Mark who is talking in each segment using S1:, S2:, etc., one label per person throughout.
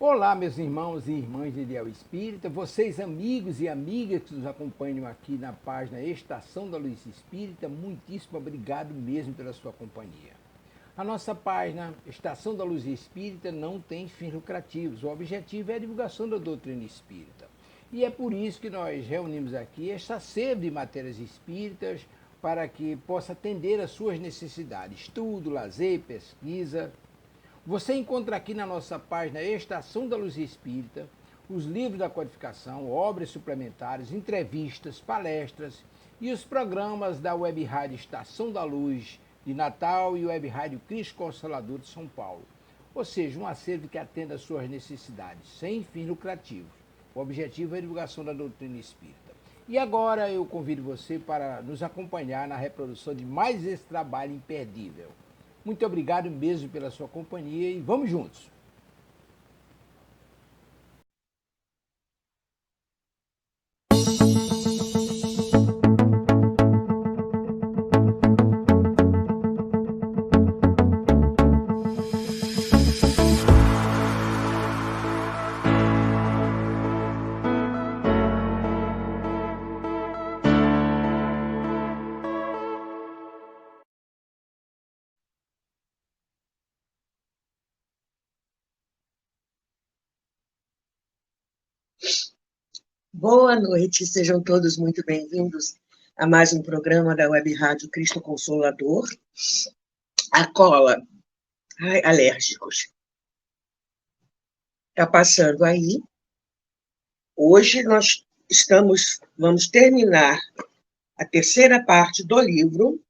S1: Olá, meus irmãos e irmãs de Ideal Espírita, vocês amigos e amigas que nos acompanham aqui na página Estação da Luz Espírita, muitíssimo obrigado mesmo pela sua companhia. A nossa página Estação da Luz Espírita não tem fins lucrativos, o objetivo é a divulgação da doutrina espírita. E é por isso que nós reunimos aqui esta sede de matérias espíritas para que possa atender às suas necessidades, estudo, lazer, pesquisa. Você encontra aqui na nossa página Estação da Luz Espírita os livros da codificação, obras suplementares, entrevistas, palestras e os programas da Web Rádio Estação da Luz de Natal e Web Rádio Cristo Consolador de São Paulo. Ou seja, um acervo que atenda às suas necessidades, sem fins lucrativos. O objetivo é a divulgação da doutrina espírita. E agora eu convido você para nos acompanhar na reprodução de mais esse trabalho imperdível. Muito obrigado mesmo pela sua companhia e vamos juntos!
S2: Boa noite, sejam todos muito bem-vindos a mais um programa da Web Rádio Cristo Consolador. A cola, alérgicos, está passando aí. Hoje nós vamos terminar a terceira parte do livro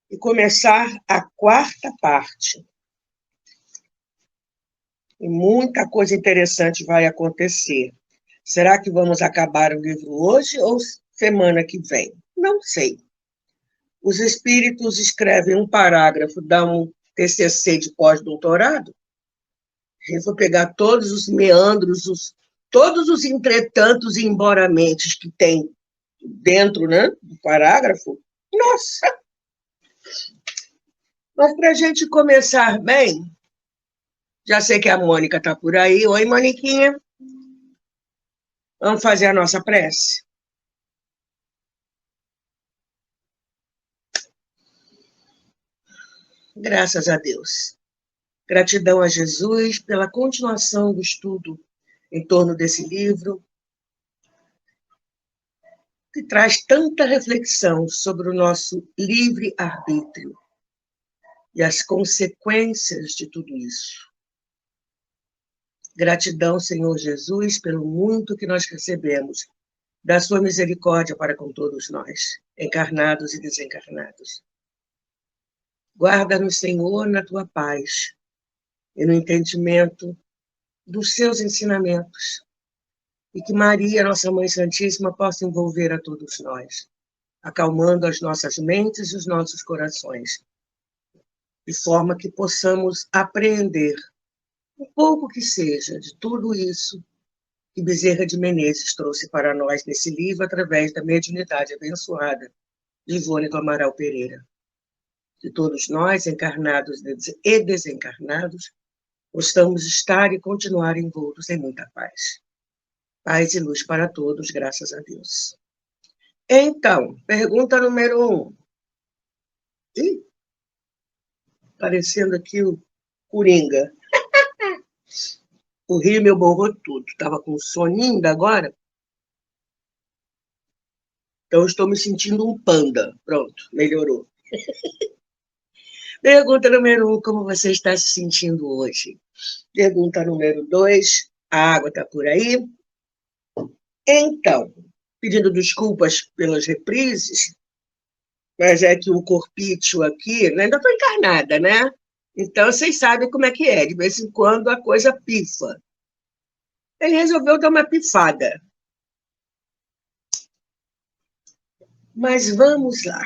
S2: e começar a quarta parte. E muita coisa interessante vai acontecer. Será que vamos acabar o livro hoje ou semana que vem? Não sei. Os espíritos escrevem um parágrafo, dão um TCC de pós-doutorado. Eu vou pegar todos os meandros, todos os entretantos e emboramentes que tem dentro, né, do parágrafo. Nossa! Mas para a gente começar bem, já sei que a Mônica está por aí. Oi, Moniquinha. Vamos fazer a nossa prece? Graças a Deus. Gratidão a Jesus pela continuação do estudo em torno desse livro, que traz tanta reflexão sobre o nosso livre-arbítrio e as consequências de tudo isso. Gratidão, Senhor Jesus, pelo muito que nós recebemos da sua misericórdia para com todos nós, encarnados e desencarnados. Guarda-nos, Senhor, na tua paz e no entendimento dos seus ensinamentos, e que Maria, nossa Mãe Santíssima, possa envolver a todos nós, acalmando as nossas mentes e os nossos corações, de forma que possamos apreender, um pouco que seja, de tudo isso que Bezerra de Menezes trouxe para nós nesse livro, através da mediunidade abençoada de Ivone do Amaral Pereira. Que todos nós, encarnados e desencarnados, possamos estar e continuar envoltos em muita paz. Paz e luz para todos, graças a Deus. Então, pergunta número 1. Ih, aparecendo aqui o Coringa. O Rio meu borrou tudo. Estava com soninho ainda agora. Então, estou me sentindo um panda. Pronto, melhorou. Pergunta número 1, como você está se sentindo hoje? Pergunta número 2, a água está por aí? Então, pedindo desculpas pelas reprises, mas é que o corpício aqui, né, ainda estou encarnada, né? Então, vocês sabem como é que é, de vez em quando a coisa pifa. Ele resolveu dar uma pifada. Mas vamos lá,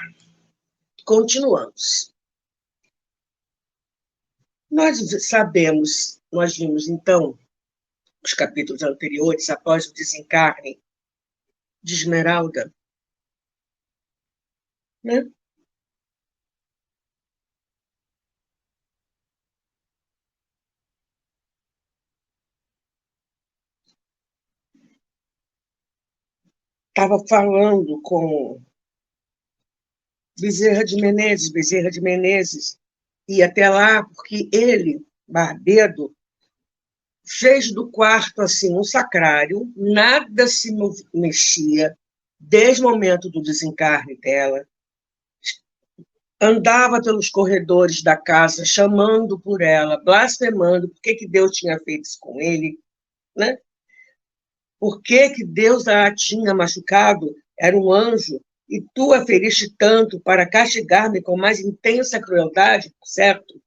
S2: continuamos. Nós sabemos, nós vimos então, os capítulos anteriores, após o desencarne de Esmeralda, né? estava falando com Bezerra de Menezes ia até lá porque ele, Barbedo, fez do quarto assim um sacrário, nada se mexia desde o momento do desencarne dela, andava pelos corredores da casa chamando por ela, blasfemando por que Deus tinha feito isso com ele, né? Por que Deus a tinha machucado? Era um anjo, e tu a feriste tanto para castigar-me com mais intensa crueldade, certo?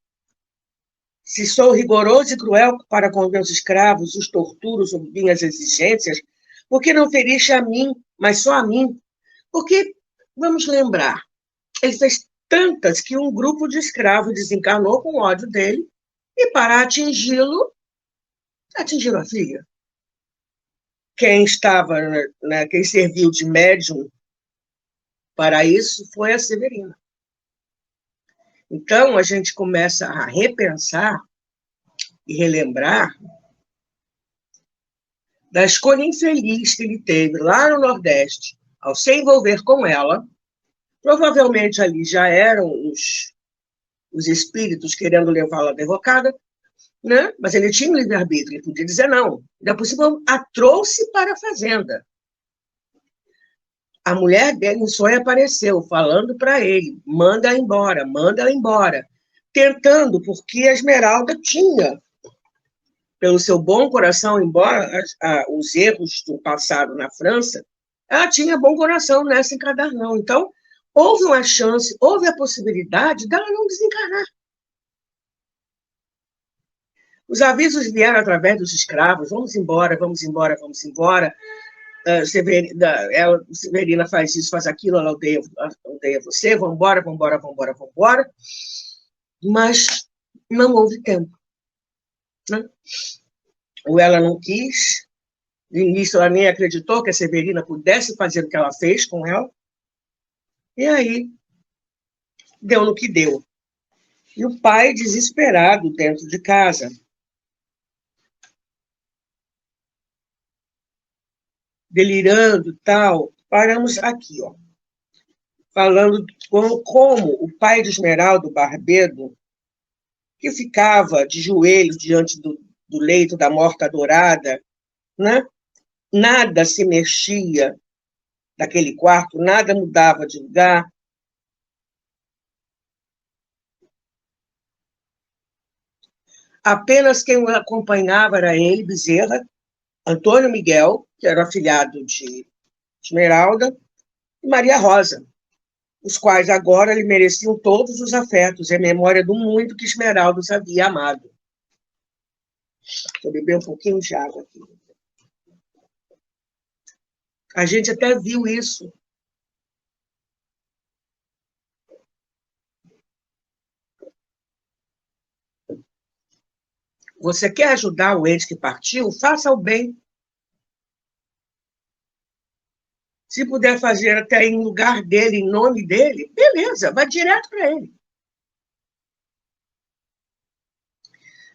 S2: Se sou rigoroso e cruel para com meus escravos, os torturo sob minhas exigências, por que não feriste a mim, mas só a mim? Porque, vamos lembrar, ele fez tantas que um grupo de escravos desencarnou com ódio dele, e para atingi-lo, atingiram a filha. Quem estava, né, quem serviu de médium para isso foi a Severina. Então, a gente começa a repensar e relembrar da escolha infeliz que ele teve lá no Nordeste, ao se envolver com ela. Provavelmente ali já eram os espíritos querendo levá-la à derrocada, né? Mas ele tinha um livre-arbítrio, ele podia dizer não. Ainda por cima, a trouxe para a fazenda. A mulher dele em sonho apareceu, falando para ele, manda ela embora. Tentando, porque a Esmeralda tinha, pelo seu bom coração, embora os erros do passado na França, ela tinha bom coração nessa encarnação. Então, houve uma chance, houve a possibilidade dela não desencarnar. Os avisos vieram através dos escravos, vamos embora, vamos embora, vamos embora. Severina faz isso, faz aquilo, ela odeia você, vamos embora, vamos embora, vamos embora, vamos embora. Mas não houve tempo. Né? Ou ela não quis, no início ela nem acreditou que a Severina pudesse fazer o que ela fez com ela, e aí deu no que deu. E o pai desesperado dentro de casa. Delirando e tal, paramos aqui, ó, falando como o pai de Esmeralda, o Barbedo, que ficava de joelhos diante do leito da morta dourada, né? Nada se mexia daquele quarto, nada mudava de lugar. Apenas quem o acompanhava era ele, Bezerra, Antônio Miguel, que era afilhado de Esmeralda, e Maria Rosa, os quais agora lhe mereciam todos os afetos, em memória do muito que Esmeralda os havia amado. Vou beber um pouquinho de água aqui. A gente até viu isso. Você quer ajudar o ente que partiu? Faça o bem. Se puder fazer até em lugar dele, em nome dele, beleza, vai direto para ele.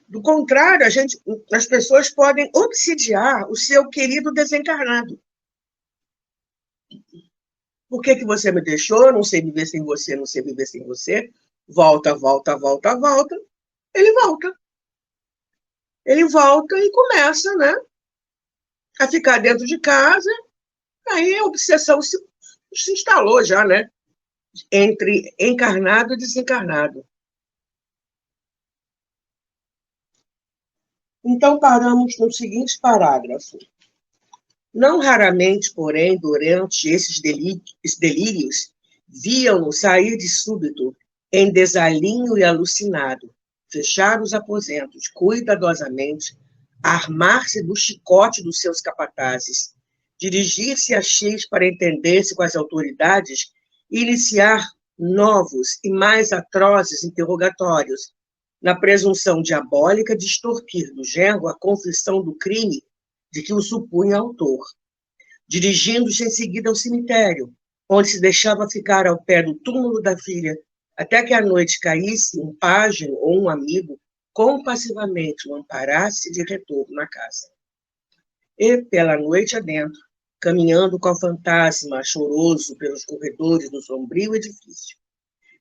S2: Do contrário, as pessoas podem obsidiar o seu querido desencarnado. Por que você me deixou? Não sei viver sem você, não sei viver sem você. Volta, volta, volta, volta. Ele volta. Ele volta e começa, né, a ficar dentro de casa. Aí a obsessão se instalou já, né, entre encarnado e desencarnado. Então, paramos no seguinte parágrafo. Não raramente, porém, durante esses delírios, viam-no sair de súbito, em desalinho e alucinado, fechar os aposentos cuidadosamente, armar-se do chicote dos seus capatazes, dirigir-se a X para entender-se com as autoridades e iniciar novos e mais atrozes interrogatórios, na presunção diabólica de extorquir do genro a confissão do crime de que o supunha autor, dirigindo-se em seguida ao cemitério, onde se deixava ficar ao pé do túmulo da filha, até que a noite caísse, um pajem ou um amigo compassivamente o amparasse de retorno à casa. E, pela noite adentro, caminhando com o fantasma choroso pelos corredores do sombrio edifício.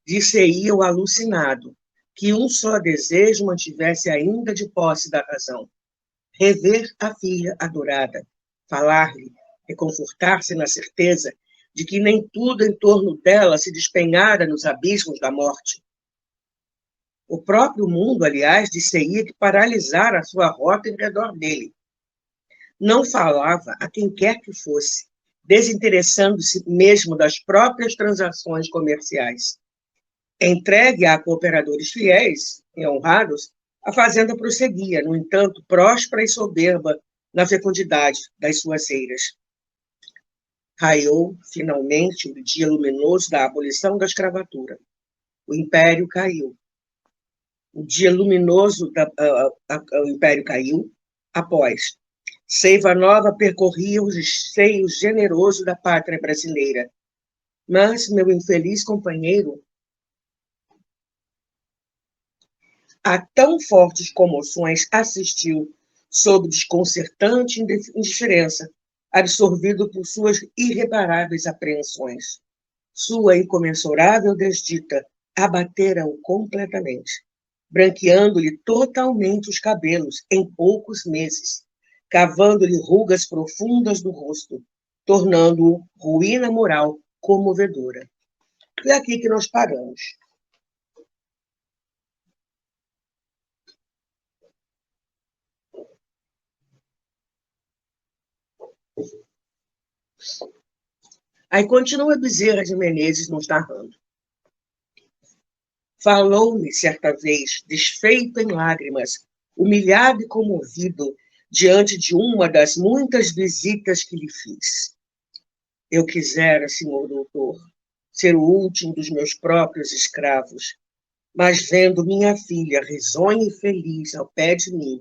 S2: Dir-se-ia o alucinado, que um só desejo mantivesse ainda de posse da razão: rever a filha adorada, falar-lhe, reconfortar-se na certeza de que nem tudo em torno dela se despenhara nos abismos da morte. O próprio mundo, aliás, dir-se-ia que paralisara a sua rota em redor dele. Não falava a quem quer que fosse, desinteressando-se mesmo das próprias transações comerciais. Entregue a cooperadores fiéis e honrados, a fazenda prosseguia, no entanto, próspera e soberba na fecundidade das suas eiras. Raiou, finalmente, o dia luminoso da abolição da escravatura. O império caiu. O dia luminoso o império caiu, após. Seiva nova percorria os seios generosos da pátria brasileira. Mas meu infeliz companheiro, a tão fortes comoções assistiu sob desconcertante indiferença, absorvido por suas irreparáveis apreensões. Sua incomensurável desdita abatera-o completamente, branqueando-lhe totalmente os cabelos em poucos meses, cavando-lhe rugas profundas no rosto, tornando-o ruína moral comovedora. E é aqui que nós paramos. Aí continua Bezerra de Menezes nos narrando. Falou-me certa vez, desfeito em lágrimas, humilhado e comovido, diante de uma das muitas visitas que lhe fiz. Eu quisera, senhor doutor, ser o último dos meus próprios escravos, mas vendo minha filha risonha e feliz ao pé de mim,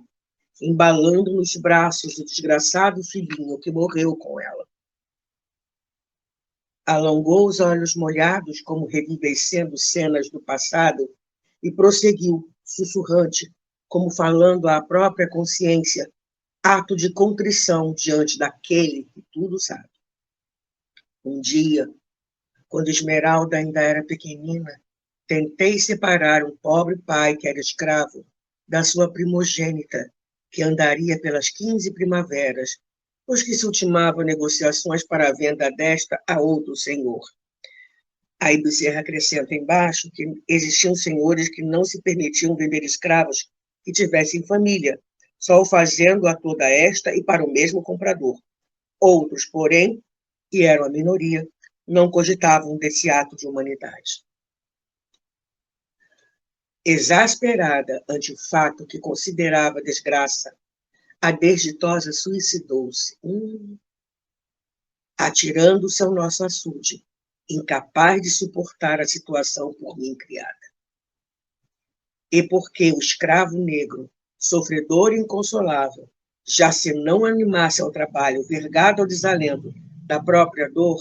S2: embalando nos braços do desgraçado filhinho que morreu com ela, alongou os olhos molhados, como revivecendo cenas do passado, e prosseguiu, sussurrante, como falando à própria consciência, ato de contrição diante daquele que tudo sabe. Um dia, quando Esmeralda ainda era pequenina, tentei separar um pobre pai que era escravo da sua primogênita, que andaria pelas 15 primaveras, pois que se ultimavam negociações para a venda desta a outro senhor. Aí Bezerra acrescenta embaixo que existiam senhores que não se permitiam vender escravos que tivessem família, só o fazendo a toda esta e para o mesmo comprador. Outros, porém, que eram a minoria, não cogitavam desse ato de humanidade. Exasperada ante o fato que considerava desgraça, a desditosa suicidou-se, atirando-se ao nosso açude, incapaz de suportar a situação por mim criada. E porque o escravo negro, sofredor e inconsolável, já se não animasse ao trabalho, vergado ao desalento da própria dor,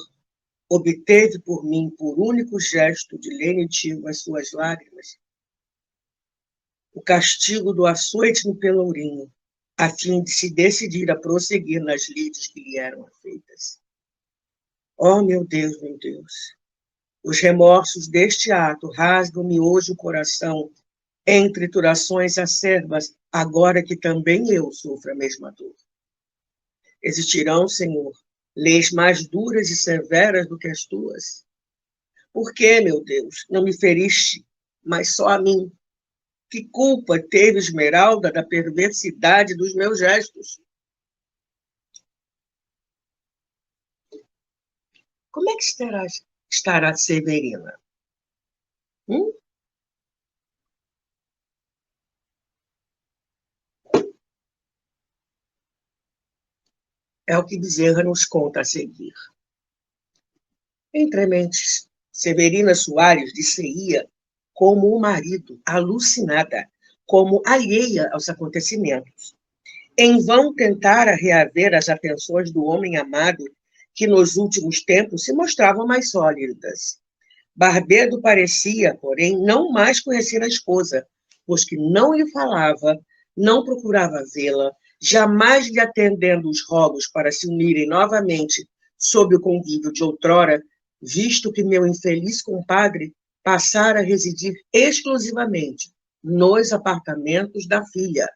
S2: obteve por mim, por único gesto de lenitivo às suas lágrimas, o castigo do açoite no pelourinho, a fim de se decidir a prosseguir nas lides que lhe eram feitas. Oh, meu Deus, os remorsos deste ato rasgam-me hoje o coração em triturações acerbas, agora que também eu sofro a mesma dor. Existirão, Senhor, leis mais duras e severas do que as tuas? Por que, meu Deus, não me feriste, mas só a mim? Que culpa teve Esmeralda da perversidade dos meus gestos? Como é que estará Severina? É o que Bezerra nos conta a seguir. Entre mentes, Severina Soares dir-se-ia como o marido, alucinada, como alheia aos acontecimentos. Em vão tentara reaver as atenções do homem amado, que nos últimos tempos se mostravam mais sólidas. Barbedo parecia, porém, não mais conhecer a esposa, pois que não lhe falava, não procurava vê-la, jamais lhe atendendo os rogos para se unirem novamente sob o convívio de outrora, visto que meu infeliz compadre passara a residir exclusivamente nos apartamentos da filha.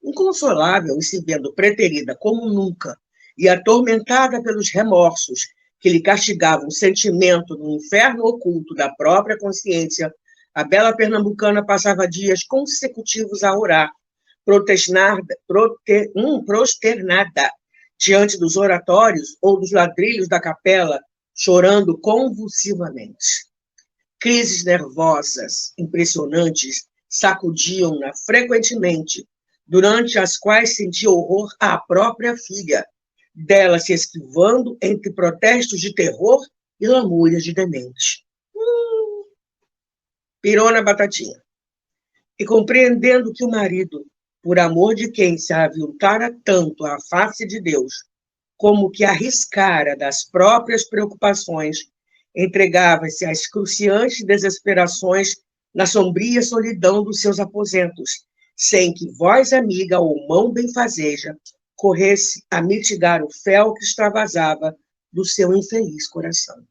S2: Inconsolável e se vendo preterida como nunca, e atormentada pelos remorsos que lhe castigavam o sentimento no inferno oculto da própria consciência, a bela pernambucana passava dias consecutivos a orar, prosternada diante dos oratórios ou dos ladrilhos da capela, chorando convulsivamente. Crises nervosas impressionantes sacudiam-na frequentemente, durante as quais sentia horror à própria filha, dela se esquivando entre protestos de terror e lamúrias de demente. Pirou na batatinha. E compreendendo que o marido, por amor de quem se aviltara tanto à face de Deus, como que arriscara das próprias preocupações, entregava-se às cruciantes desesperações na sombria solidão dos seus aposentos, sem que voz amiga ou mão benfazeja corresse a mitigar o fel que extravasava do seu infeliz coração.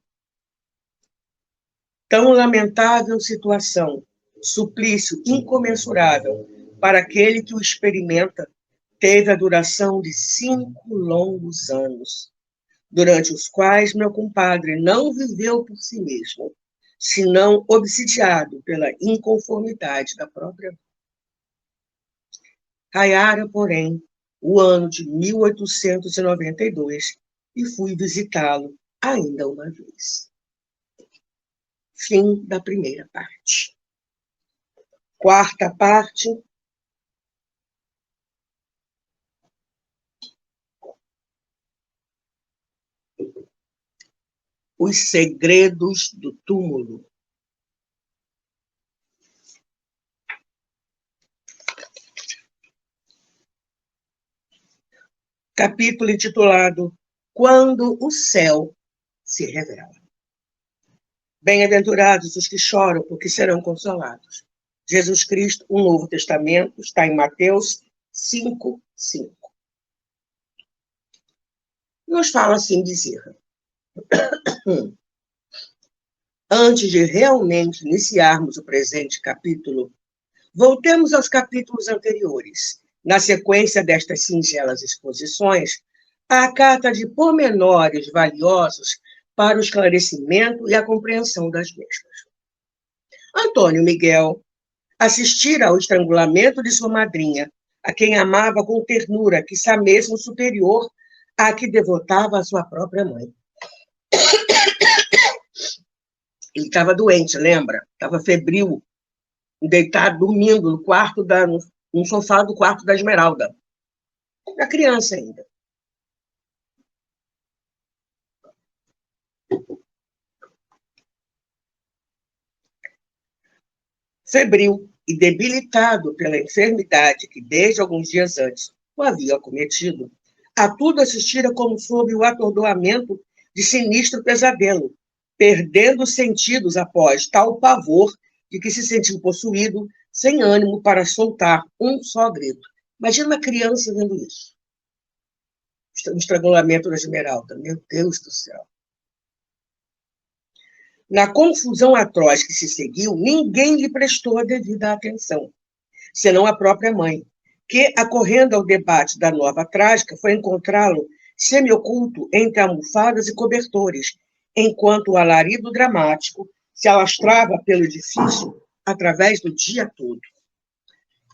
S2: Tão lamentável situação, suplício incomensurável para aquele que o experimenta, teve a duração de 5 longos anos, durante os quais meu compadre não viveu por si mesmo, senão obsidiado pela inconformidade da própria vida. Raiara, porém, o ano de 1892 e fui visitá-lo ainda uma vez. Fim da primeira parte. Quarta parte. Os segredos do túmulo. Capítulo intitulado Quando o Céu se Revela. Bem-aventurados os que choram, porque serão consolados. Jesus Cristo, o Novo Testamento, está em Mateus 5:5. Nos fala assim Bezerra. Antes de realmente iniciarmos o presente capítulo, voltemos aos capítulos anteriores, na sequência destas singelas exposições, à cata de pormenores valiosos para o esclarecimento e a compreensão das mesmas. Antônio Miguel assistira ao estrangulamento de sua madrinha, a quem amava com ternura, quiçá mesmo superior à que devotava a sua própria mãe. Ele estava doente, lembra? Estava febril, deitado, dormindo no sofá do quarto da Esmeralda. Era criança ainda. Febril e debilitado pela enfermidade que desde alguns dias antes o havia acometido, a tudo assistira como sob o atordoamento de sinistro pesadelo, perdendo os sentidos após tal pavor de que se sentiu possuído, sem ânimo para soltar um só grito. Imagina uma criança vendo isso. O estrangulamento da Esmeralda. Meu Deus do céu. Na confusão atroz que se seguiu, ninguém lhe prestou a devida atenção, senão a própria mãe, que, acorrendo ao debate da nova trágica, foi encontrá-lo semi-oculto entre almofadas e cobertores, enquanto o alarido dramático se alastrava pelo edifício através do dia todo.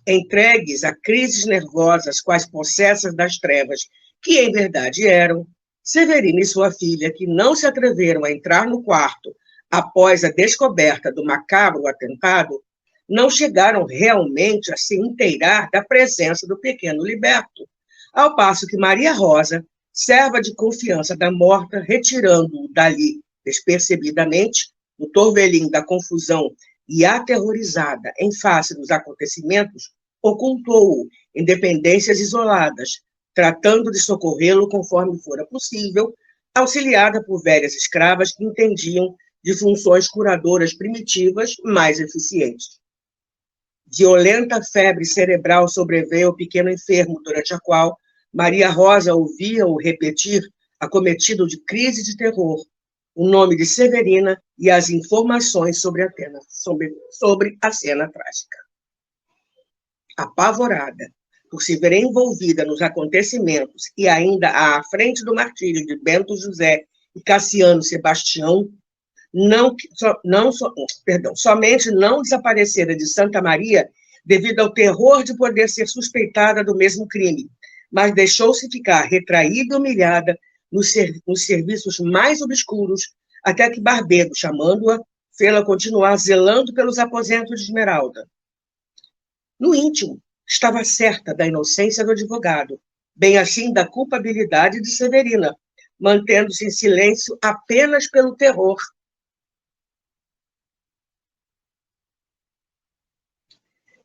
S2: Entregues a crises nervosas quase possessas das trevas, que em verdade eram, Severina e sua filha, que não se atreveram a entrar no quarto após a descoberta do macabro atentado, não chegaram realmente a se inteirar da presença do pequeno liberto, ao passo que Maria Rosa, serva de confiança da morta, retirando-o dali despercebidamente, no torvelim da confusão e aterrorizada em face dos acontecimentos, ocultou-o em dependências isoladas, tratando de socorrê-lo conforme fora possível, auxiliada por velhas escravas que entendiam de funções curadoras primitivas mais eficientes. Violenta febre cerebral sobreveio ao pequeno enfermo, durante a qual Maria Rosa ouvia-o repetir, acometido de crise de terror, o nome de Severina e as informações sobre a cena trágica. Apavorada por se ver envolvida nos acontecimentos e ainda à frente do martírio de Bento José e Cassiano Sebastião, somente não desaparecera de Santa Maria devido ao terror de poder ser suspeitada do mesmo crime, mas deixou-se ficar retraída e humilhada nos serviços mais obscuros, até que Barbedo, chamando-a, fê-la continuar zelando pelos aposentos de Esmeralda. No íntimo, estava certa da inocência do advogado, bem assim da culpabilidade de Severina, mantendo-se em silêncio apenas pelo terror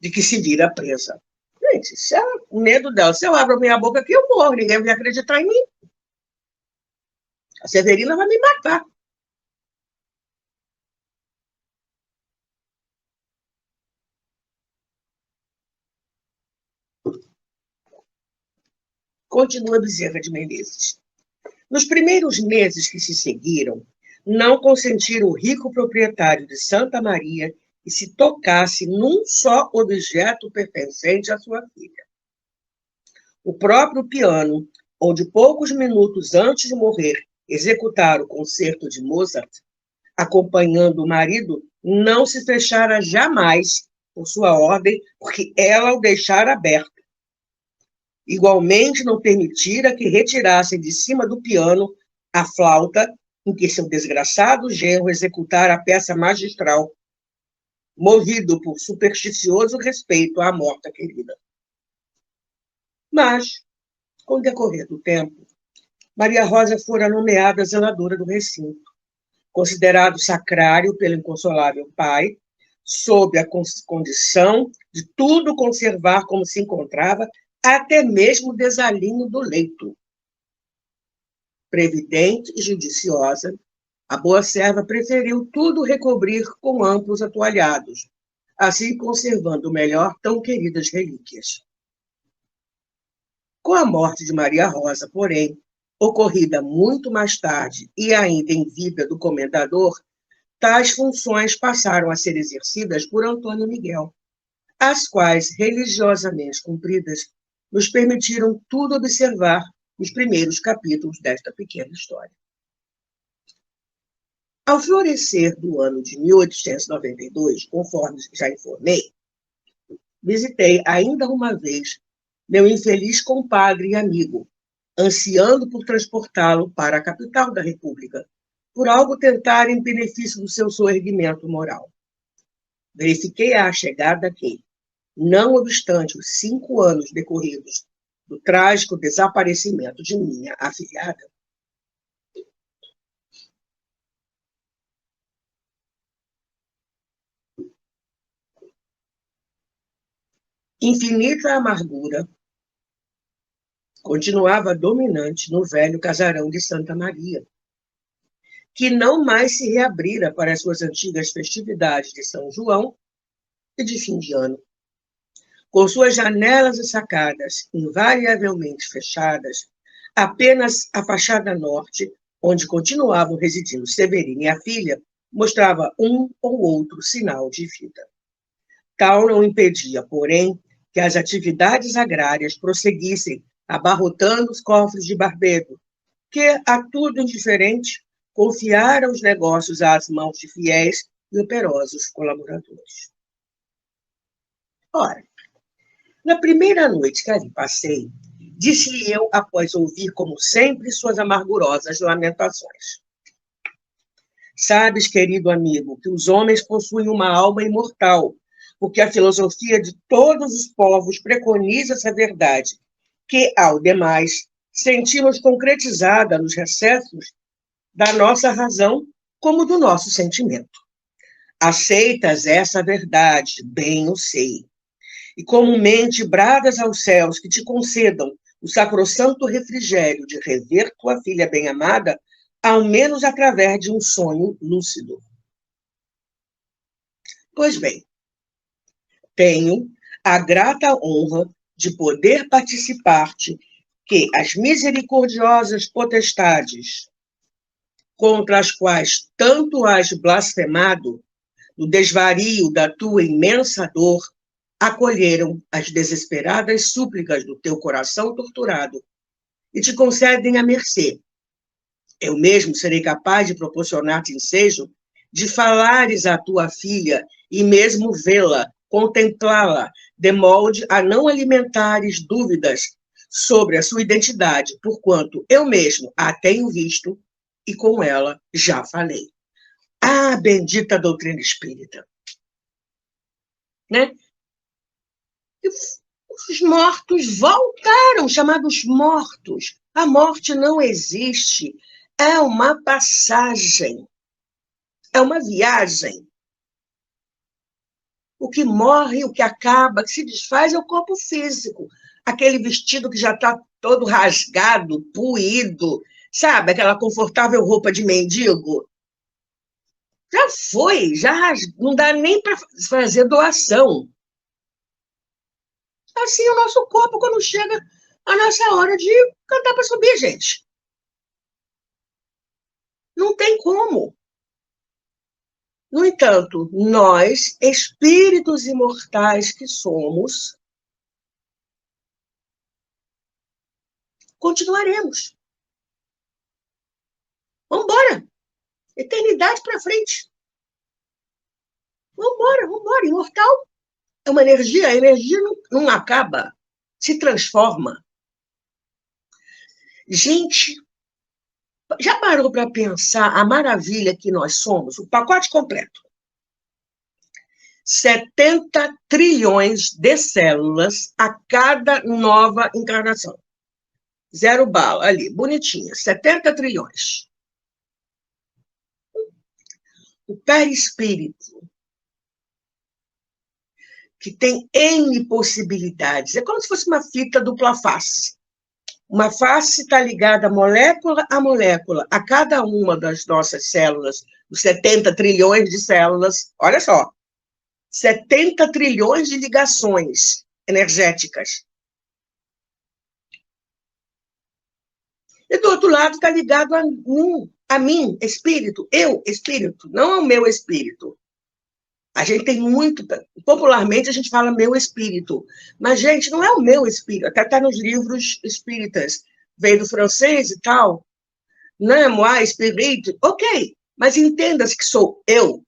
S2: de que se vira presa. Gente, o medo dela, se eu abro a minha boca aqui, eu morro, ninguém vai acreditar em mim. A Severina vai me matar. Continua Bezerra de Menezes. Nos primeiros meses que se seguiram, não consentiram o rico proprietário de Santa Maria que se tocasse num só objeto pertencente à sua filha. O próprio piano, onde poucos minutos antes de morrer executara o concerto de Mozart, acompanhando o marido, não se fechara jamais por sua ordem, porque ela o deixara aberto. Igualmente não permitira que retirassem de cima do piano a flauta em que seu desgraçado genro executara a peça magistral, movido por supersticioso respeito à morta querida. Mas, com o decorrer do tempo, Maria Rosa fora nomeada zeladora do recinto, considerado sacrário pelo inconsolável pai, sob a condição de tudo conservar como se encontrava, até mesmo o desalinho do leito. Previdente e judiciosa, a boa serva preferiu tudo recobrir com amplos atoalhados, assim conservando melhor tão queridas relíquias. Com a morte de Maria Rosa, porém, ocorrida muito mais tarde e ainda em vida do comendador, tais funções passaram a ser exercidas por Antônio Miguel, as quais, religiosamente cumpridas, nos permitiram tudo observar nos primeiros capítulos desta pequena história. Ao florescer do ano de 1892, conforme já informei, visitei ainda uma vez meu infeliz compadre e amigo, ansiando por transportá-lo para a capital da República, por algo tentar em benefício do seu soerguimento moral. Verifiquei à chegada que, não obstante os 5 anos decorridos do trágico desaparecimento de minha afilhada, infinita amargura continuava dominante no velho casarão de Santa Maria, que não mais se reabrira para as suas antigas festividades de São João e de fim de ano. Com suas janelas e sacadas invariavelmente fechadas, apenas a fachada norte, onde continuavam residindo Severina e a filha, mostrava um ou outro sinal de vida. Tal não impedia, porém, que as atividades agrárias prosseguissem abarrotando os cofres de Barbedo, que, a tudo indiferente, confiara os negócios às mãos de fiéis e operosos colaboradores. Ora, na primeira noite que ali passei, disse-lhe eu, após ouvir, como sempre, suas amargurosas lamentações: sabes, querido amigo, que os homens possuem uma alma imortal, porque a filosofia de todos os povos preconiza essa verdade, que, ao demais, sentimos concretizada nos recessos da nossa razão como do nosso sentimento. Aceitas essa verdade, bem o sei, e comumente bradas aos céus que te concedam o sacrossanto refrigério de rever tua filha bem-amada, ao menos através de um sonho lúcido. Pois bem, tenho a grata honra de poder participar-te que as misericordiosas potestades contra as quais tanto has blasfemado, no desvario da tua imensa dor, acolheram as desesperadas súplicas do teu coração torturado e te concedem a mercê. Eu mesmo serei capaz de proporcionar-te ensejo de falares à tua filha e mesmo vê-la, contemplá-la, de molde a não alimentares dúvidas sobre a sua identidade, porquanto eu mesmo a tenho visto e com ela já falei. Ah, bendita doutrina espírita! Né? E os mortos voltaram, chamados mortos. A morte não existe. É uma passagem. É uma viagem. O que morre, o que acaba, que se desfaz é o corpo físico. Aquele vestido que já está todo rasgado, puído, sabe? Aquela confortável roupa de mendigo. Já foi, não dá nem para fazer doação. Assim, o nosso corpo, quando chega a nossa hora de cantar para subir, gente. Não tem como. No entanto, nós, espíritos imortais que somos, continuaremos. Vamos embora. Eternidade para frente. Vamos embora. Imortal é uma energia, a energia não acaba, se transforma. Gente, já parou para pensar a maravilha que nós somos? O pacote completo. 70 trilhões de células a cada nova encarnação. Zero bala, ali, bonitinha, 70 trilhões. O perispírito, que tem N possibilidades, é como se fosse uma fita dupla face. Uma face está ligada molécula a molécula, a cada uma das nossas células, os 70 trilhões de células, olha só, 70 trilhões de ligações energéticas. E do outro lado está ligado a mim, espírito, eu, espírito, não ao meu espírito. A gente tem muito, popularmente a gente fala meu espírito, mas, gente, não é o meu espírito, até está nos livros espíritas, veio do francês e tal, né, moi, espírito, ok, mas entenda-se que sou eu,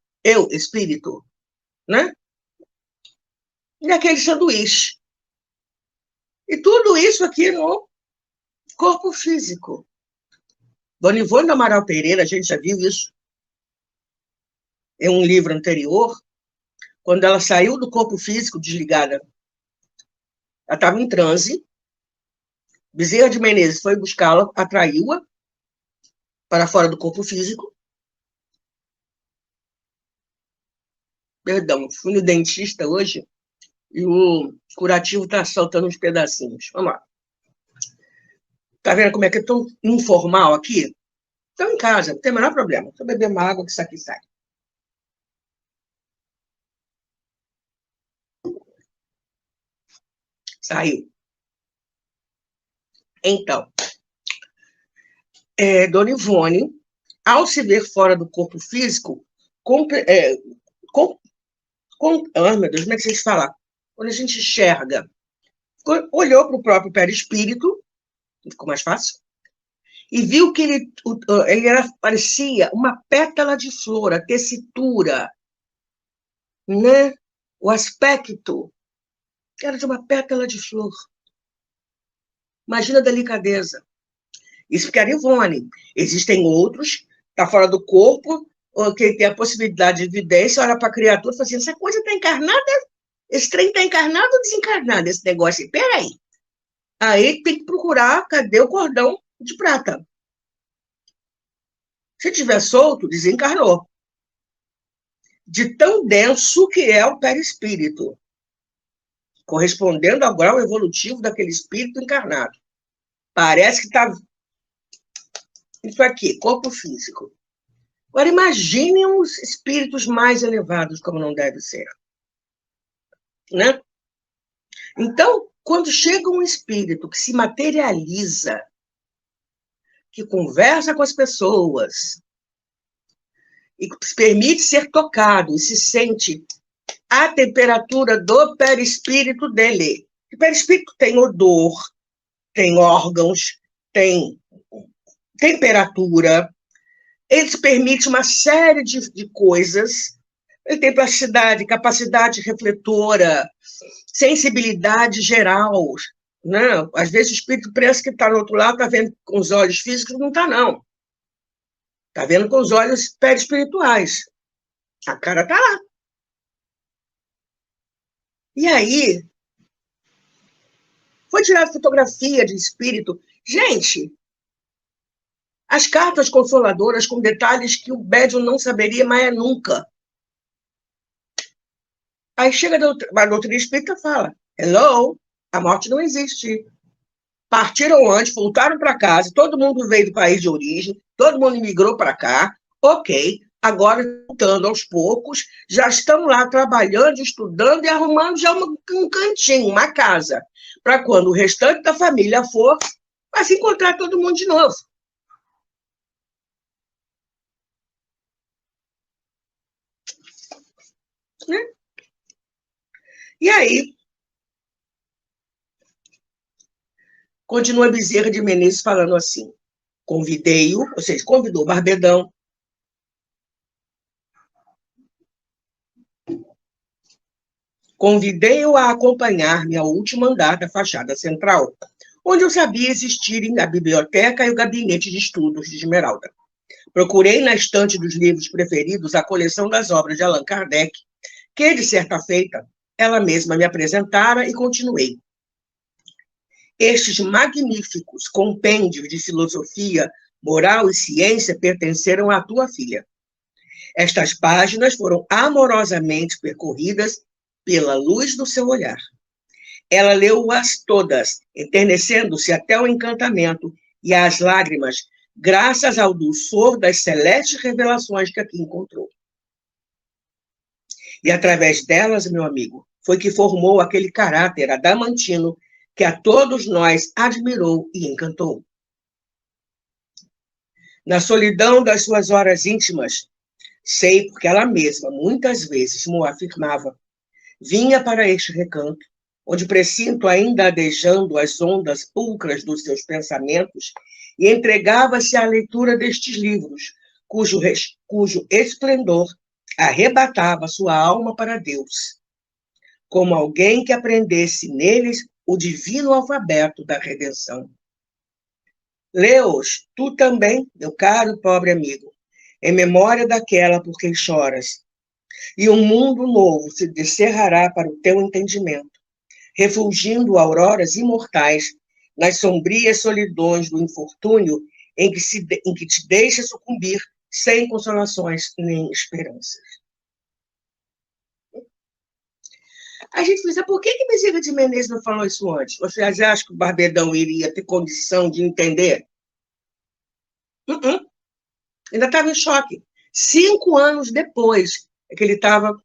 S2: espírito, né? E aquele sanduíche. E tudo isso aqui no corpo físico. Dona Ivone do Amaral Pereira, a gente já viu isso em um livro anterior, quando ela saiu do corpo físico desligada, ela estava em transe, Bezerra de Menezes foi buscá-la, atraiu-a para fora do corpo físico. Perdão, fui no dentista hoje e o curativo está soltando uns pedacinhos. Vamos lá. Tá vendo como é que é tão informal aqui? Estou em casa, não tem o menor problema. Estou bebendo uma água que isso aqui sai. Saiu. Então, Dona Ivone, ao se ver fora do corpo físico, ai, meu Deus, como é que vocês falam? Quando a gente enxerga, olhou para o próprio perispírito, ficou mais fácil, e viu que ele parecia uma pétala de flor, a tessitura, né? O aspecto era de uma pétala de flor. Imagina a delicadeza. Isso porque era Ivone. Existem outros, está fora do corpo, que tem a possibilidade de evidência, olha para a criatura e fala assim, essa coisa está encarnada, esse trem está encarnado ou desencarnado, esse negócio aí? Peraí. Aí tem que procurar, cadê o cordão de prata? Se tiver solto, desencarnou. De tão denso que é o perispírito, correspondendo ao grau evolutivo daquele espírito encarnado. Parece que está... Isso aqui, corpo físico. Agora, imaginem os espíritos mais elevados, como não deve ser. né? Então, quando chega um espírito que se materializa, que conversa com as pessoas, e que se permite ser tocado, e se sente a temperatura do perispírito dele. O perispírito tem odor, tem órgãos, tem temperatura, ele se permite uma série de coisas, ele tem plasticidade, capacidade refletora, sensibilidade geral, né? Às vezes o espírito pensa que está no outro lado, está vendo com os olhos físicos, não está, não. Está vendo com os olhos perispirituais. A cara está lá. E aí, foi tirada fotografia de espírito. Gente, as cartas consoladoras com detalhes que o médium não saberia mais nunca. Aí chega a doutrina espírita e fala, hello, a morte não existe. Partiram antes, voltaram para casa, todo mundo veio do país de origem, todo mundo migrou para cá, ok, agora voltando aos poucos, já estão lá trabalhando, estudando e arrumando já um cantinho, uma casa, para quando o restante da família for, vai se encontrar todo mundo de novo. Né? E aí, continua Bezerra de Menezes falando assim, convidei-o, ou seja, convidou o Barbedão, convidei-o a acompanhar-me ao último andar da fachada central, onde eu sabia existirem a biblioteca e o gabinete de estudos de Esmeralda. Procurei na estante dos livros preferidos a coleção das obras de Allan Kardec, que, de certa feita, ela mesma me apresentara e continuei. Estes magníficos compêndios de filosofia, moral e ciência pertenceram à tua filha. Estas páginas foram amorosamente percorridas pela luz do seu olhar. Ela leu-as todas, enternecendo-se até o encantamento e às lágrimas, graças ao dulçor das celestes revelações que aqui encontrou. E através delas, meu amigo, foi que formou aquele caráter adamantino que a todos nós admirou e encantou. Na solidão das suas horas íntimas, sei porque ela mesma muitas vezes mo afirmava, vinha para este recanto, onde presinto ainda adejando as ondas pulcras dos seus pensamentos, e entregava-se à leitura destes livros, cujo esplendor arrebatava sua alma para Deus, como alguém que aprendesse neles o divino alfabeto da redenção. Lê-os, tu também, meu caro pobre amigo, em memória daquela por quem choras, e um mundo novo se descerrará para o teu entendimento, refulgindo auroras imortais nas sombrias solidões do infortúnio em que te deixa sucumbir sem consolações nem esperanças. A gente pensa, por que Bezerra de Menezes não falou isso antes? Vocês acham que o Barbedão iria ter condição de entender? Ainda estava em choque. 5 anos depois é que ele estava,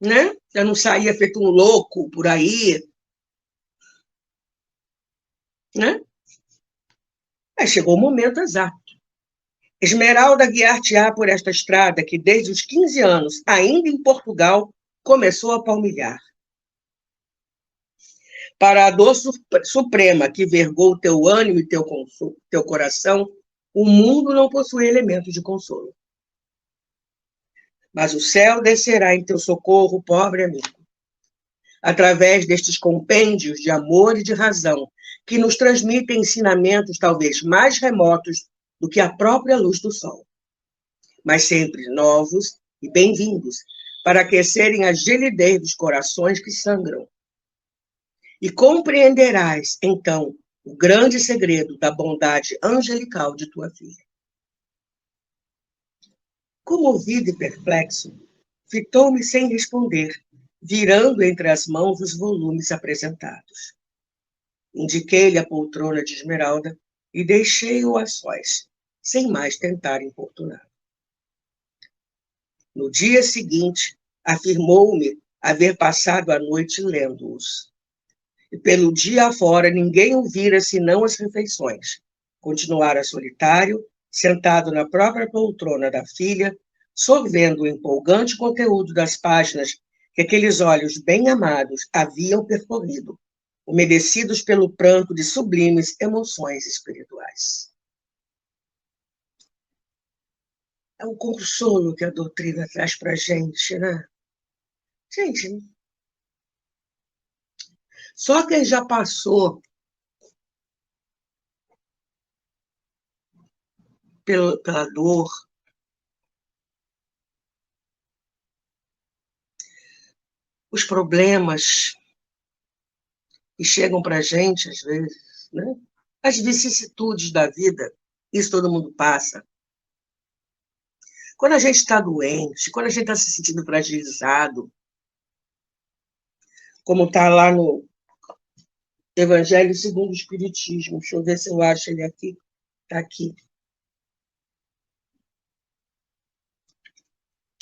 S2: né? Já não saía feito um louco por aí, né? Aí chegou o momento exato. Esmeralda guiar-te-á por esta estrada que, desde os 15 anos, ainda em Portugal, começou a palmilhar. Para a dor suprema que vergou teu ânimo e teu coração, o mundo não possui elementos de consolo. Mas o céu descerá em teu socorro, pobre amigo, através destes compêndios de amor e de razão, que nos transmitem ensinamentos talvez mais remotos do que a própria luz do sol, mas sempre novos e bem-vindos, para aquecerem a gelidez dos corações que sangram. E compreenderás, então, o grande segredo da bondade angelical de tua filha. Comovido e perplexo, fitou-me sem responder, virando entre as mãos os volumes apresentados. Indiquei-lhe a poltrona de Esmeralda e deixei-o a sós, sem mais tentar importunar. No dia seguinte, afirmou-me haver passado a noite lendo-os. E pelo dia afora ninguém o vira senão as refeições. Continuara solitário, sentado na própria poltrona da filha, sorvendo o empolgante conteúdo das páginas que aqueles olhos bem-amados haviam percorrido, umedecidos pelo pranto de sublimes emoções espirituais. É um consolo que a doutrina traz para a gente, né? Gente, só quem já passou pela dor, os problemas que chegam para a gente, às vezes, né? As vicissitudes da vida, isso todo mundo passa. Quando a gente está doente, quando a gente está se sentindo fragilizado, como está lá no Evangelho segundo o Espiritismo, deixa eu ver se eu acho ele aqui, está aqui.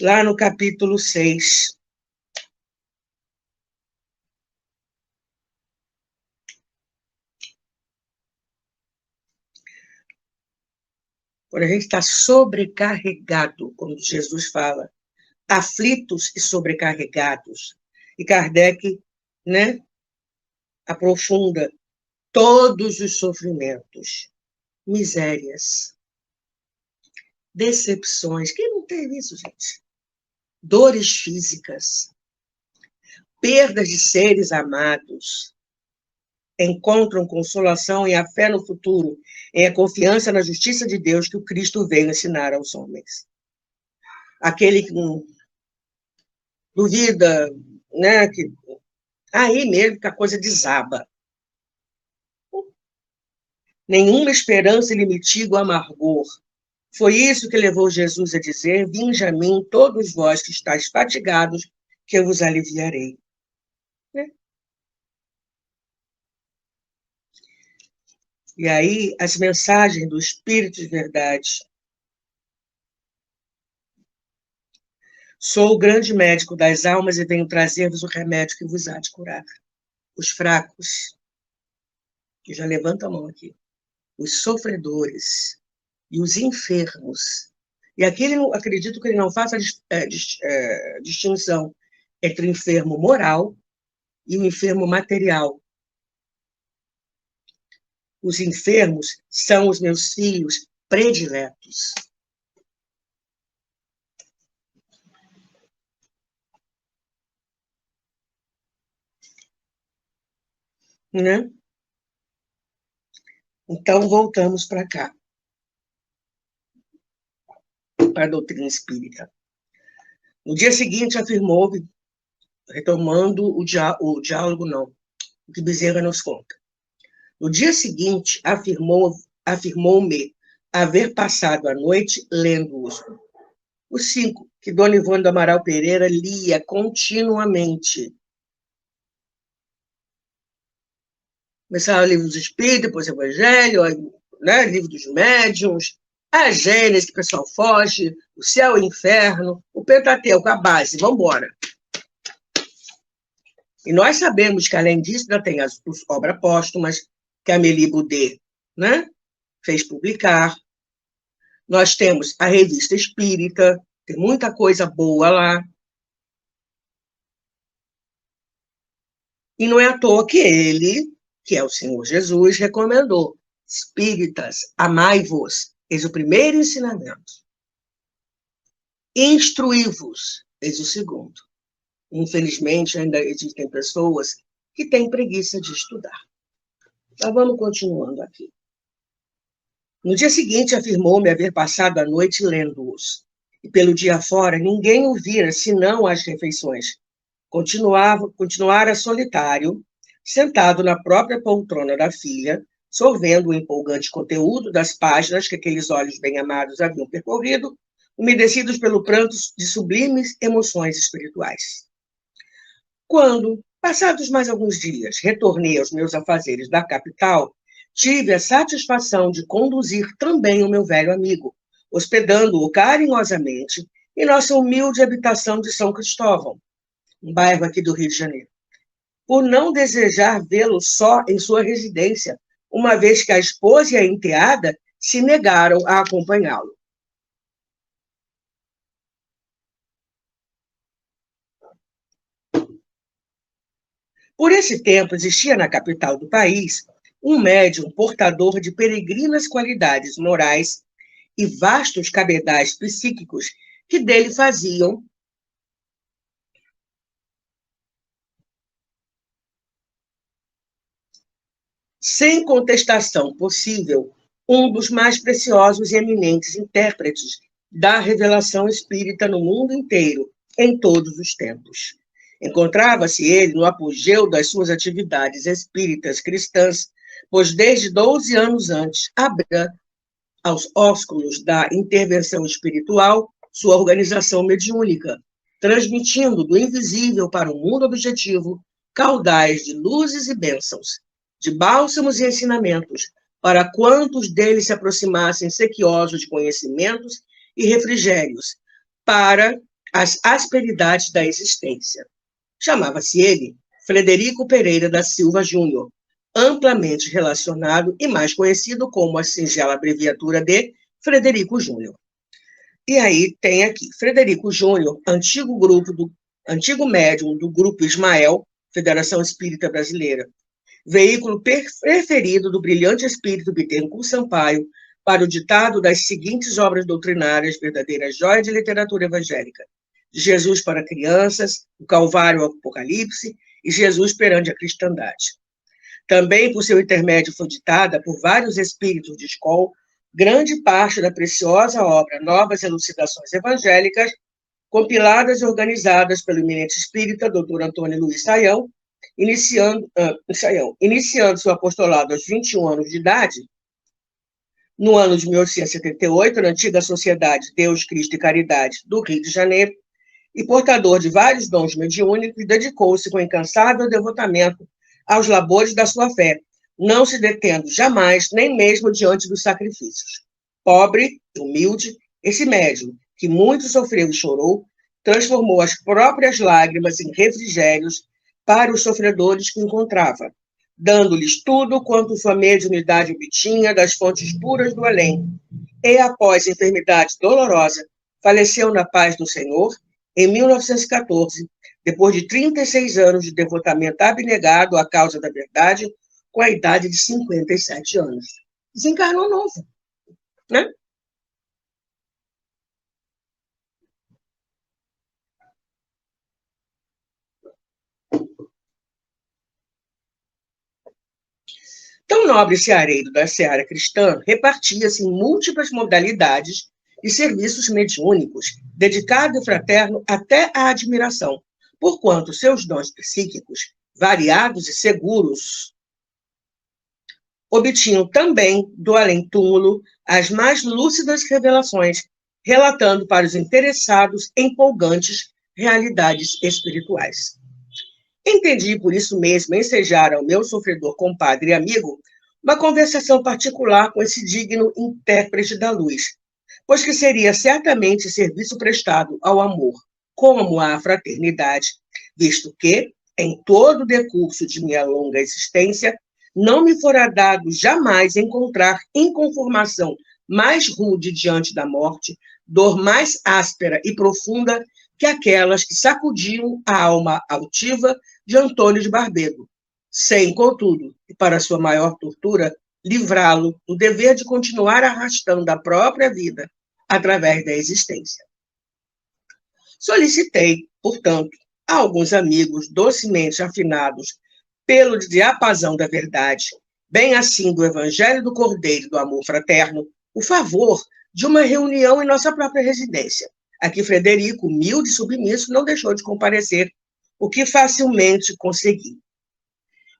S2: Lá no capítulo 6. Quando a gente está sobrecarregado, como Jesus fala, aflitos e sobrecarregados. E Kardec, né, aprofunda todos os sofrimentos, misérias, decepções. Quem não teve isso, gente? Dores físicas, perdas de seres amados, encontram consolação e a fé no futuro, em a confiança na justiça de Deus que o Cristo veio ensinar aos homens. Aquele que duvida, né, que aí mesmo que a coisa desaba. Nenhuma esperança lhe mitiga o amargor. Foi isso que levou Jesus a dizer: vinde a mim, todos vós que estáis fatigados, que eu vos aliviarei. Né? E aí, as mensagens do Espírito de Verdade. Sou o grande médico das almas e venho trazer-vos o remédio que vos há de curar. Os fracos, que já levanta a mão aqui, os sofredores e os enfermos. E aqui acredito que ele não faça distinção entre o enfermo moral e o enfermo material. Os enfermos são os meus filhos prediletos. Né? Então, voltamos para cá, para a doutrina espírita. No dia seguinte, afirmou, retomando o diálogo, não, o que Bezerra nos conta. No dia seguinte, afirmou-me haver passado a noite lendo-os. Os 5, que Dona Ivone do Amaral Pereira lia continuamente. Começava o livro dos Espíritos, depois o Evangelho, né, livro dos Médiuns, a Gênesis, que o pessoal foge, o Céu e o Inferno, o Pentateuco, a base, vamos embora. E nós sabemos que, além disso, ainda tem as obras póstumas, que a Amélie Boudet, né, fez publicar. Nós temos a Revista Espírita, tem muita coisa boa lá. E não é à toa que ele, que é o Senhor Jesus, recomendou: espíritas, amai-vos, eis o primeiro ensinamento. Instruí-vos, eis o segundo. Infelizmente, ainda existem pessoas que têm preguiça de estudar. Mas vamos continuando aqui. No dia seguinte, afirmou-me haver passado a noite lendo-os. E pelo dia fora, ninguém o vira, senão às refeições. Continuara solitário, sentado na própria poltrona da filha, sorvendo o empolgante conteúdo das páginas que aqueles olhos bem-amados haviam percorrido, umedecidos pelo pranto de sublimes emoções espirituais. Quando, passados mais alguns dias, retornei aos meus afazeres da capital, tive a satisfação de conduzir também o meu velho amigo, hospedando-o carinhosamente em nossa humilde habitação de São Cristóvão, um bairro aqui do Rio de Janeiro, por não desejar vê-lo só em sua residência, uma vez que a esposa e a enteada se negaram a acompanhá-lo. Por esse tempo, existia na capital do país um médium portador de peregrinas qualidades morais e vastos cabedais psíquicos que dele faziam sem contestação possível, um dos mais preciosos e eminentes intérpretes da revelação espírita no mundo inteiro, em todos os tempos. Encontrava-se ele no apogeu das suas atividades espíritas cristãs, pois desde 12 anos antes abria aos ósculos da intervenção espiritual sua organização mediúnica, transmitindo do invisível para o mundo objetivo caudais de luzes e bênçãos, de bálsamos e ensinamentos, para quantos deles se aproximassem sequiosos de conhecimentos e refrigérios, para as asperidades da existência. Chamava-se ele Frederico Pereira da Silva Júnior, amplamente relacionado e mais conhecido como a singela abreviatura de Frederico Júnior. E aí tem aqui, Frederico Júnior, antigo médium do Grupo Ismael, Federação Espírita Brasileira, veículo preferido do brilhante espírito Bittencourt Sampaio para o ditado das seguintes obras doutrinárias, verdadeiras joias de literatura evangélica: Jesus para crianças, o Calvário ao Apocalipse e Jesus perante a cristandade. Também, por seu intermédio, foi ditada por vários espíritos de escola grande parte da preciosa obra Novas Elucidações Evangélicas, compiladas e organizadas pelo eminente espírita Dr. Antônio Luiz Saião, iniciando seu apostolado aos 21 anos de idade, no ano de 1878, na antiga Sociedade Deus, Cristo e Caridade do Rio de Janeiro, e portador de vários dons mediúnicos, dedicou-se com incansável devotamento aos labores da sua fé, não se detendo jamais, nem mesmo diante dos sacrifícios. Pobre, humilde, esse médium, que muito sofreu e chorou, transformou as próprias lágrimas em refrigérios para os sofredores que encontrava, dando-lhes tudo quanto sua mediunidade obtinha das fontes puras do além. E, após enfermidade dolorosa, faleceu na paz do Senhor em 1914, depois de 36 anos de devotamento abnegado à causa da verdade, com a idade de 57 anos. Desencarnou novo, né? Tão nobre ceareiro da seara cristã repartia-se em múltiplas modalidades de serviços mediúnicos, dedicado e fraterno até à admiração, porquanto seus dons psíquicos, variados e seguros, obtinham também do além-túmulo as mais lúcidas revelações, relatando para os interessados empolgantes realidades espirituais. Entendi, por isso mesmo, ensejar ao meu sofredor compadre e amigo uma conversação particular com esse digno intérprete da luz, pois que seria certamente serviço prestado ao amor, como à fraternidade, visto que, em todo o decurso de minha longa existência, não me fora dado jamais encontrar inconformação mais rude diante da morte, dor mais áspera e profunda que aquelas que sacudiam a alma altiva de Antônio de Barbedo, sem, contudo, e para sua maior tortura, livrá-lo do dever de continuar arrastando a própria vida através da existência. Solicitei, portanto, a alguns amigos docemente afinados pelo diapasão da verdade, bem assim do Evangelho do Cordeiro e do amor fraterno, o favor de uma reunião em nossa própria residência. Aqui Frederico, humilde e submisso, não deixou de comparecer, o que facilmente consegui.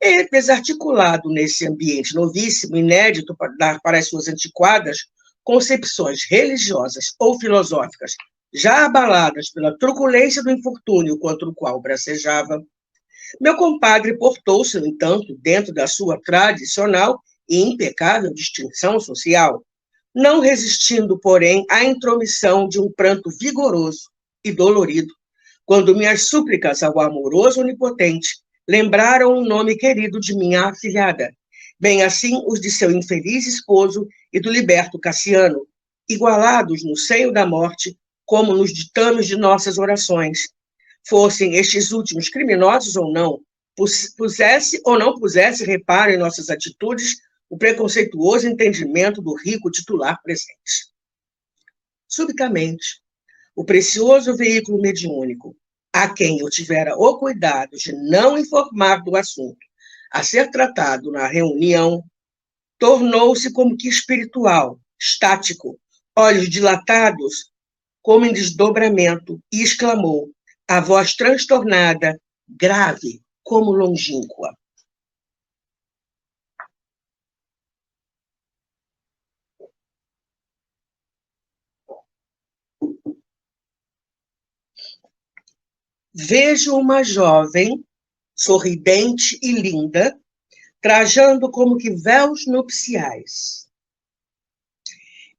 S2: E, desarticulado nesse ambiente novíssimo, inédito para as suas antiquadas concepções religiosas ou filosóficas, já abaladas pela truculência do infortúnio contra o qual bracejava, meu compadre portou-se, no entanto, dentro da sua tradicional e impecável distinção social, não resistindo, porém, à intromissão de um pranto vigoroso e dolorido, quando minhas súplicas ao amoroso onipotente lembraram o nome querido de minha afilhada, bem assim os de seu infeliz esposo e do liberto Cassiano, igualados no seio da morte, como nos ditames de nossas orações. Fossem estes últimos criminosos ou não, pusesse ou não pusesse reparo em nossas atitudes o preconceituoso entendimento do rico titular presente. Subitamente, o precioso veículo mediúnico, a quem eu tivera o cuidado de não informar do assunto a ser tratado na reunião, tornou-se como que espiritual, estático, olhos dilatados, como em desdobramento, e exclamou, a voz transtornada, grave, como longínqua. Vejo uma jovem, sorridente e linda, trajando como que véus nupciais.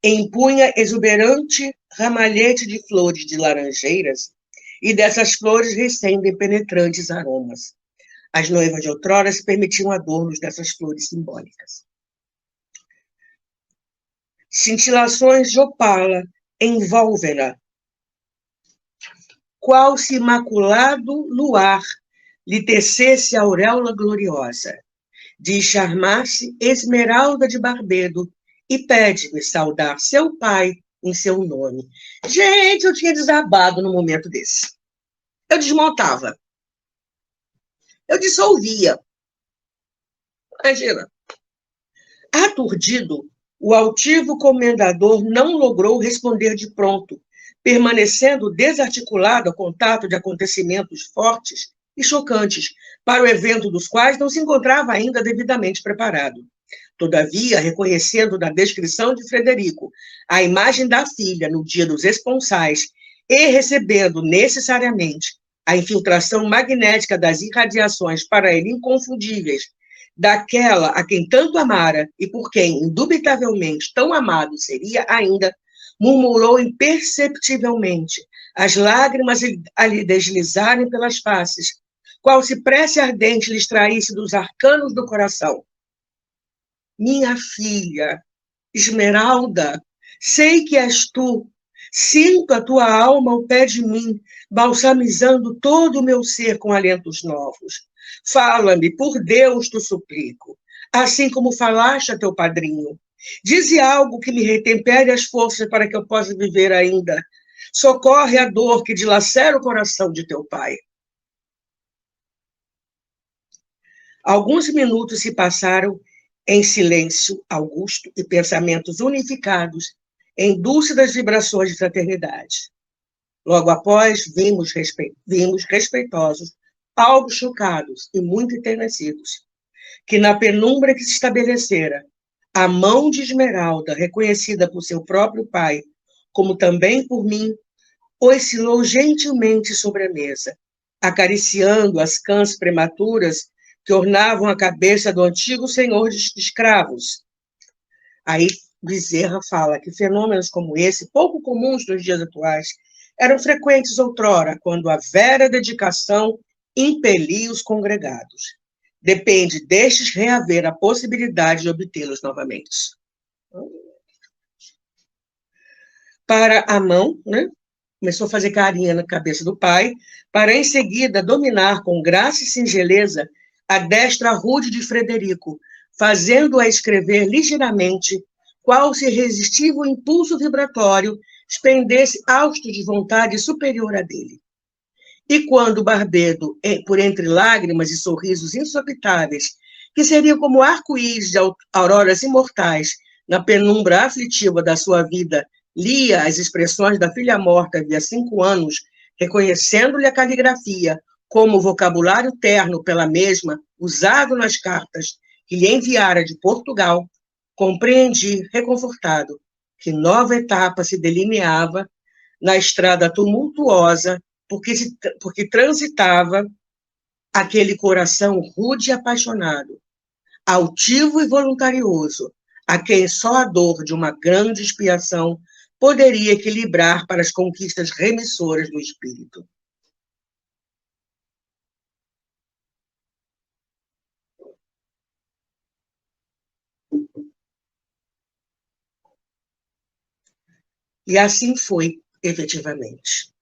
S2: Empunha exuberante ramalhete de flores de laranjeiras, e dessas flores recendem penetrantes aromas. As noivas de outrora se permitiam adornos dessas flores simbólicas. Cintilações de opala envolvem-na, qual se imaculado luar lhe tecesse a auréola gloriosa, de charmar-se Esmeralda de Barbedo, e pede-me saudar seu pai em seu nome. Gente, eu tinha desabado no momento desse. Eu desmontava. Eu dissolvia. Imagina. Aturdido, o altivo comendador não logrou responder de pronto, permanecendo desarticulado ao contato de acontecimentos fortes e chocantes, para o evento dos quais não se encontrava ainda devidamente preparado. Todavia, reconhecendo na descrição de Frederico a imagem da filha no dia dos esponsais e recebendo necessariamente a infiltração magnética das irradiações para ele inconfundíveis daquela a quem tanto amara e por quem, indubitavelmente, tão amado seria ainda, murmurou imperceptivelmente, as lágrimas a lhe deslizarem pelas faces, qual se prece ardente lhe extraísse dos arcanos do coração. Minha filha, Esmeralda, sei que és tu, sinto a tua alma ao pé de mim, balsamizando todo o meu ser com alentos novos. Fala-me, por Deus te suplico, assim como falaste a teu padrinho. Dize algo que me retempere as forças para que eu possa viver ainda. Socorre a dor que dilacera o coração de teu pai. Alguns minutos se passaram em silêncio augusto e pensamentos unificados em dúlcidas vibrações de fraternidade. Logo após, vimos respeitosos, algo chocados e muito enternecidos, que na penumbra que se estabelecera, a mão de Esmeralda, reconhecida por seu próprio pai, como também por mim, oscilou gentilmente sobre a mesa, acariciando as cãs prematuras que ornavam a cabeça do antigo senhor de escravos. Aí Bezerra fala que fenômenos como esse, pouco comuns nos dias atuais, eram frequentes outrora, quando a vera dedicação impelia os congregados. Depende destes reaver a possibilidade de obtê-los novamente. Para a mão, né? Começou a fazer carinha na cabeça do pai, para em seguida dominar com graça e singeleza a destra rude de Frederico, fazendo-a escrever ligeiramente, qual se irresistível impulso vibratório expendesse hausto de vontade superior a dele. E quando Barbedo, por entre lágrimas e sorrisos insopitáveis, que seriam como arco-íris de auroras imortais na penumbra aflitiva da sua vida, lia as expressões da filha morta havia 5 anos, reconhecendo-lhe a caligrafia como vocabulário terno pela mesma, usado nas cartas que lhe enviara de Portugal, compreendi, reconfortado, que nova etapa se delineava na estrada tumultuosa porque transitava aquele coração rude e apaixonado, altivo e voluntarioso, a quem só a dor de uma grande expiação poderia equilibrar para as conquistas remissoras do espírito. E assim foi, efetivamente.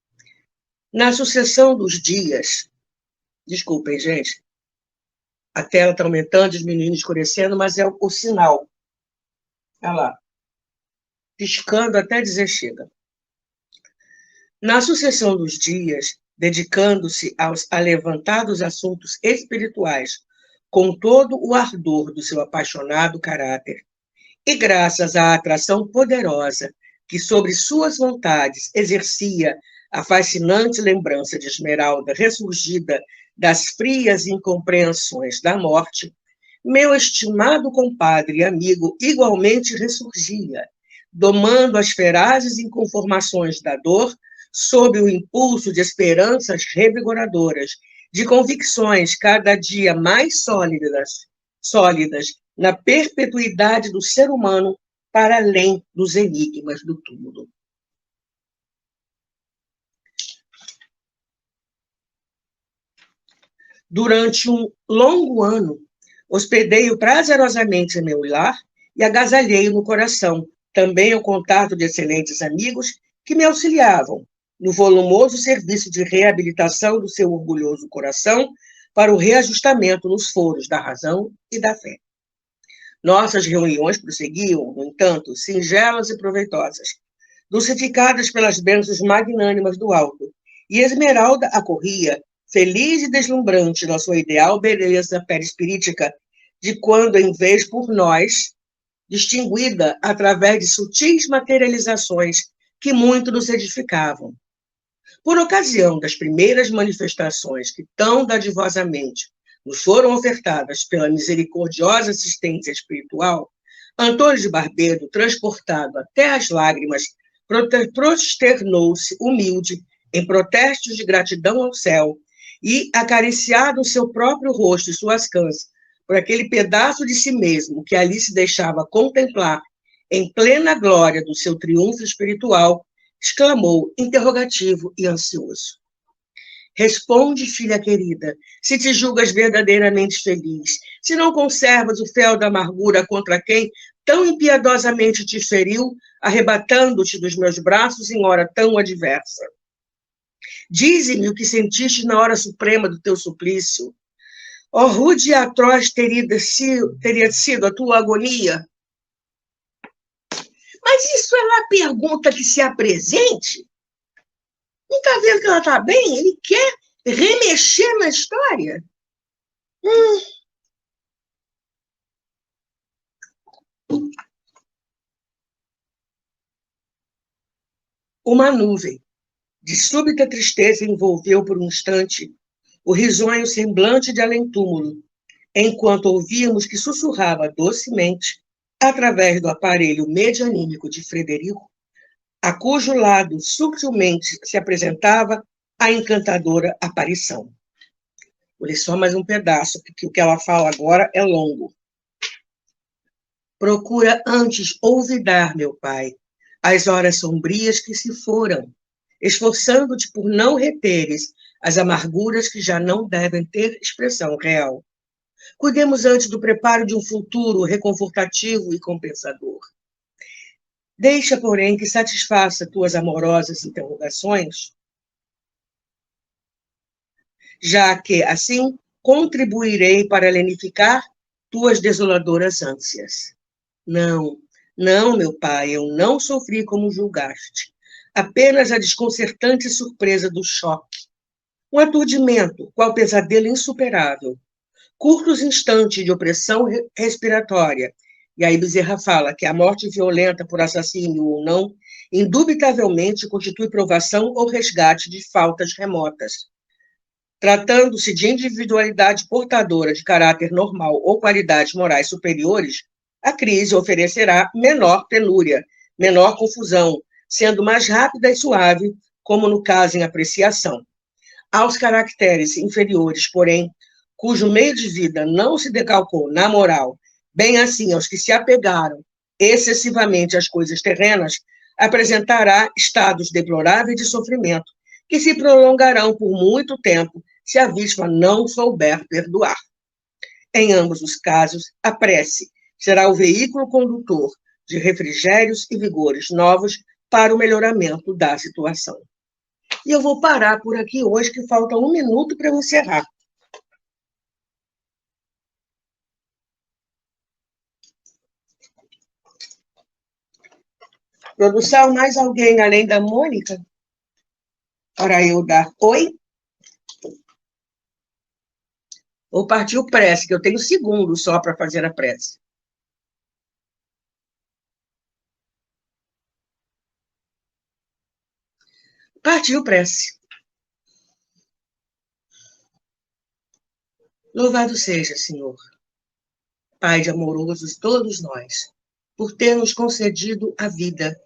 S2: Na sucessão dos dias, desculpem, gente, a tela está aumentando, os meninos escurecendo, mas é o sinal. Olha lá, piscando até dizer chega. Na sucessão dos dias, dedicando-se a levantados assuntos espirituais, com todo o ardor do seu apaixonado caráter, e graças à atração poderosa que sobre suas vontades exercia a fascinante lembrança de Esmeralda ressurgida das frias incompreensões da morte, meu estimado compadre e amigo igualmente ressurgia, domando as ferazes inconformações da dor sob o impulso de esperanças revigoradoras, de convicções cada dia mais sólidas na perpetuidade do ser humano para além dos enigmas do túmulo. Durante um longo ano, hospedei-o prazerosamente em meu lar e agasalhei-o no coração, também ao contato de excelentes amigos que me auxiliavam no volumoso serviço de reabilitação do seu orgulhoso coração para o reajustamento nos foros da razão e da fé. Nossas reuniões prosseguiam, no entanto, singelas e proveitosas, dulcificadas pelas bênçãos magnânimas do alto, e Esmeralda acorria, feliz e deslumbrante na sua ideal beleza perispirítica, de quando em vez por nós, distinguida através de sutis materializações que muito nos edificavam. Por ocasião das primeiras manifestações que tão dadivosamente nos foram ofertadas pela misericordiosa assistência espiritual, Antônio de Barbedo, transportado até as lágrimas, prosternou-se humilde em protestos de gratidão ao céu e, acariciado o seu próprio rosto e suas cãs por aquele pedaço de si mesmo que ali se deixava contemplar em plena glória do seu triunfo espiritual, exclamou, interrogativo e ansioso. Responde, filha querida, se te julgas verdadeiramente feliz, se não conservas o fel da amargura contra quem tão impiedosamente te feriu, arrebatando-te dos meus braços em hora tão adversa. Dize-me o que sentiste na hora suprema do teu suplício. Oh, rude e atroz teria sido a tua agonia. Mas isso é uma pergunta que se apresente? Não está vendo que ela está bem? Ele quer remexer na história? Uma nuvem de súbita tristeza envolveu por um instante o risonho semblante de além-túmulo, enquanto ouvíamos que sussurrava docemente, através do aparelho medianímico de Frederico, a cujo lado sutilmente se apresentava a encantadora aparição. Vou ler só mais um pedaço, porque o que ela fala agora é longo. Procura antes olvidar, meu pai, as horas sombrias que se foram, esforçando-te por não reteres as amarguras que já não devem ter expressão real. Cuidemos antes do preparo de um futuro reconfortativo e compensador. Deixa, porém, que satisfaça tuas amorosas interrogações, já que, assim, contribuirei para lenificar tuas desoladoras ânsias. Não, não, meu pai, eu não sofri como julgaste. Apenas a desconcertante surpresa do choque. Um aturdimento, qual pesadelo insuperável. Curtos instantes de opressão respiratória. E aí Bezerra fala que a morte violenta por assassínio ou não, indubitavelmente constitui provação ou resgate de faltas remotas. Tratando-se de individualidade portadora de caráter normal ou qualidades morais superiores, a crise oferecerá menor penúria, menor confusão, sendo mais rápida e suave, como no caso em apreciação. Aos caracteres inferiores, porém, cujo meio de vida não se decalcou na moral, bem assim aos que se apegaram excessivamente às coisas terrenas, apresentará estados deploráveis de sofrimento, que se prolongarão por muito tempo se a vítima não souber perdoar. Em ambos os casos, a prece será o veículo condutor de refrigérios e vigores novos para o melhoramento da situação. E eu vou parar por aqui hoje, que falta 1 minuto para eu encerrar. Produção, mais alguém além da Mônica? Para eu dar oi? Ou partiu prece, que eu tenho segundos só para fazer a prece. Partiu prece. Louvado seja, Senhor, Pai de amorosos todos nós, por ter nos concedido a vida.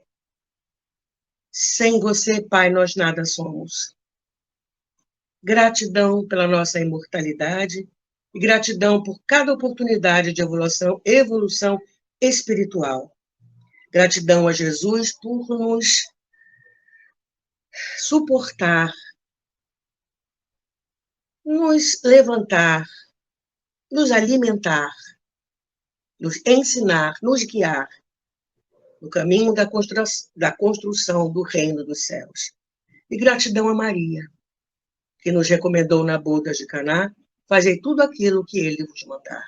S2: Sem você, Pai, nós nada somos. Gratidão pela nossa imortalidade e gratidão por cada oportunidade de evolução espiritual. Gratidão a Jesus por nos suportar, nos levantar, nos alimentar, nos ensinar, nos guiar no caminho da construção do reino dos céus. E gratidão a Maria, que nos recomendou na boda de Caná, fazei tudo aquilo que ele vos mandar.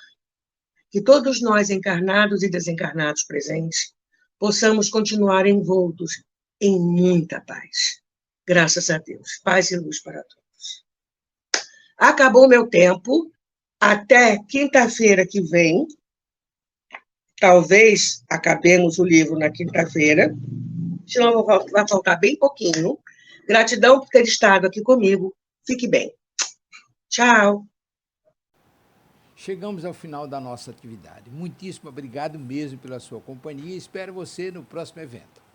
S2: Que todos nós, encarnados e desencarnados presentes, possamos continuar envoltos em muita paz. Graças a Deus. Paz e luz para todos. Acabou o meu tempo. Até quinta-feira que vem. Talvez acabemos o livro na quinta-feira. Senão vai faltar bem pouquinho. Gratidão por ter estado aqui comigo. Fique bem. Tchau.
S1: Chegamos ao final da nossa atividade. Muitíssimo obrigado mesmo pela sua companhia e espero você no próximo evento.